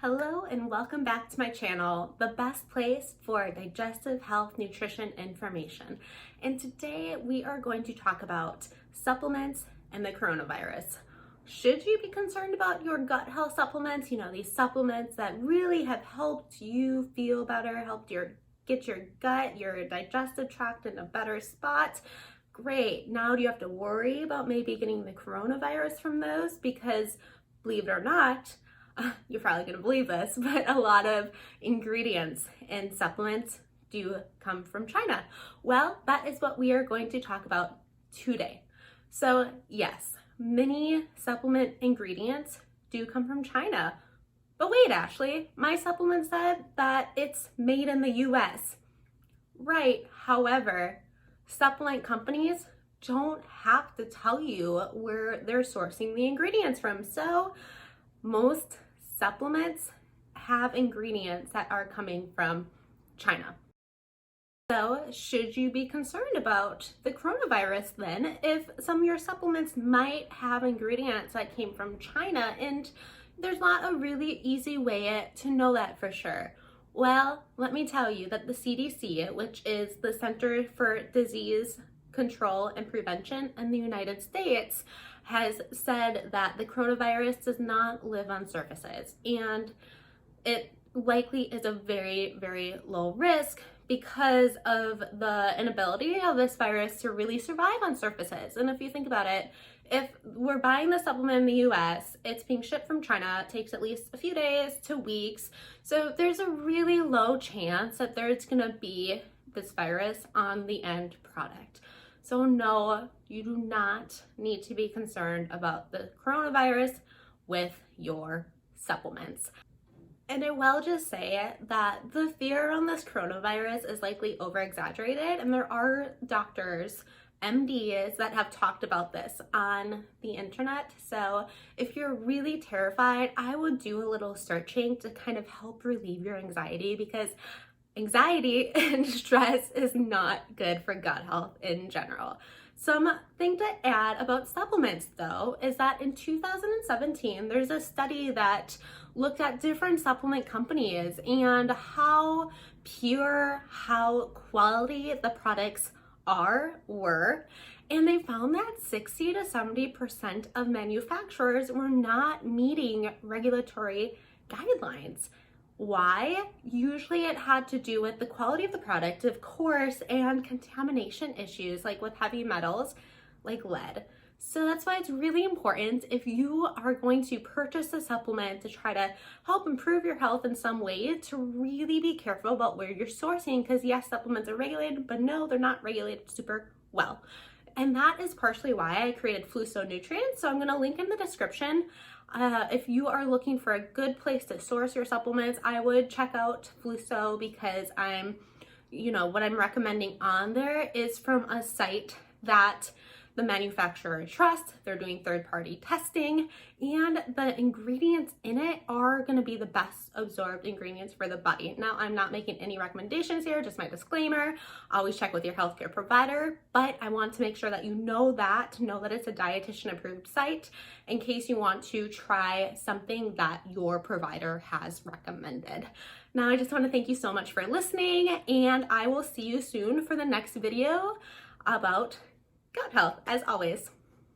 Hello and welcome back to my channel, the best place for digestive health nutrition information. And today we are going to talk about supplements and the coronavirus. Should you be concerned about your gut health supplements? You know, these supplements that really have helped you feel better, get your gut, your digestive tract in a better spot. Great. Now do you have to worry about maybe getting the coronavirus from those? Because believe it or not, you're probably going to believe this, but a lot of ingredients in supplements do come from China. Well, that is what we are going to talk about today. So yes, many supplement ingredients do come from China. But wait, Ashley, my supplement said that it's made in the US. Right, however, supplement companies don't have to tell you where they're sourcing the ingredients from. So most supplements have ingredients that are coming from China. So should you be concerned about the coronavirus then if some of your supplements might have ingredients that came from China and there's not a really easy way to know that for sure? Well, let me tell you that the CDC, which is the Center for Disease Control and Prevention in the United States, has said that the coronavirus does not live on surfaces, and it likely is a very, very low risk because of the inability of this virus to really survive on surfaces. And if you think about it, if we're buying the supplement in the US, it's being shipped from China. It takes at least a few days to weeks. So there's a really low chance that there's gonna be this virus on the end product. So no, you do not need to be concerned about the coronavirus with your supplements. And I will just say that the fear on this coronavirus is likely over-exaggerated, and there are doctors, MDs, that have talked about this on the internet. So if you're really terrified, I would do a little searching to kind of help relieve your anxiety, because anxiety and stress is not good for gut health in general. Something to add about supplements though is that in 2017, there's a study that looked at different supplement companies and how pure, how quality the products were, and they found that 60 to 70% of manufacturers were not meeting regulatory guidelines. Why? Usually it had to do with the quality of the product, of course, and contamination issues like with heavy metals like lead. So that's why it's really important, if you are going to purchase a supplement to try to help improve your health in some way, to really be careful about where you're sourcing, because yes, supplements are regulated, but no, they're not regulated super well. And that is partially why I created Fluso Nutrients. So I'm going to link in the description. If you are looking for a good place to source your supplements, I would check out Fluso, because what I'm recommending on there is from a site that the manufacturer trusts. They're doing third-party testing, and the ingredients in it are going to be the best absorbed ingredients for the body. Now, I'm not making any recommendations here, just my disclaimer. Always check with your healthcare provider, but I want to make sure that you know that it's a dietitian approved site in case you want to try something that your provider has recommended. Now, I just want to thank you so much for listening, and I will see you soon for the next video about gut health, as always.